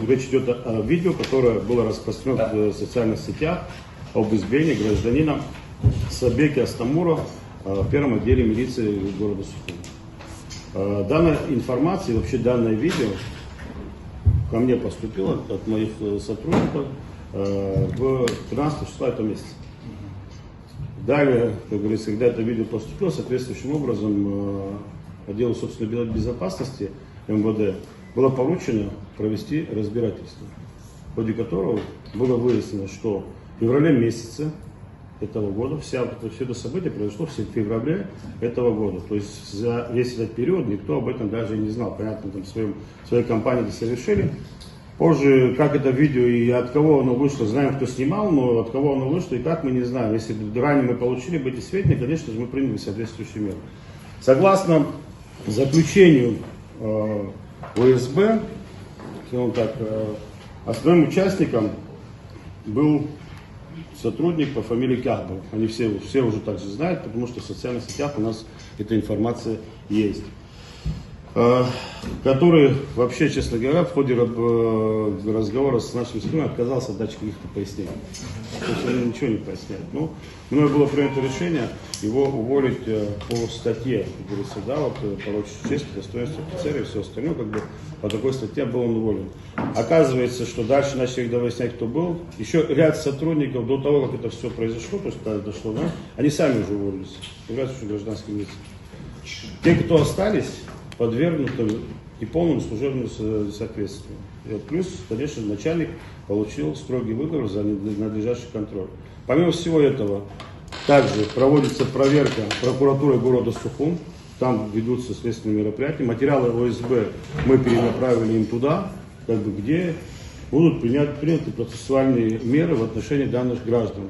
речь идет о видео, которое было распространено в социальных сетях об избиении гражданина Сабеки Астамура в первом отделе милиции города Сухуми. Данная информация, вообще данное видео ко мне поступило от моих сотрудников в 13 числа этого месяца. Далее, как говорится, когда это видео поступило, соответствующим образом отделу собственной безопасности МВД было поручено провести разбирательство, в ходе которого было выяснено, что в феврале месяце этого года, все это событие произошло в феврале этого года. То есть за весь этот период никто об этом даже не знал. Понятно, там своей компании это совершили. Позже, как это видео и от кого оно вышло, знаем, кто снимал, но от кого оно вышло и как, мы не знаем. Если ранее мы получили бы эти сведения, конечно же, мы приняли соответствующие меры. Согласно заключению ОСБ, основным участником был сотрудник по фамилии Кяхбов. Они все уже также знают, потому что в социальных сетях у нас эта информация есть. Который вообще, честно говоря, в ходе разговора с нашим судом отказался дать каких-то пояснений. То есть он ничего не поясняет. Ну, мною было принято решение его уволить по статье, как говорится, да, вот порочить честь, достоинство офицера и все остальное, как бы по такой статье был он уволен. Оказывается, что дальше начали выяснять, кто был. Еще ряд сотрудников до того, как это все произошло, то есть когда дошло, да, они сами уже уволились, являются уже гражданскими лицами. Те, кто остались, подвергнуты и полному служебному соответствию. И плюс, конечно, начальник получил строгий выговор за надлежащий контроль. Помимо всего этого, также проводится проверка прокуратуры города Сухум. Там ведутся следственные мероприятия. Материалы ОСБ мы перенаправили им туда, где будут приняты процессуальные меры в отношении данных граждан.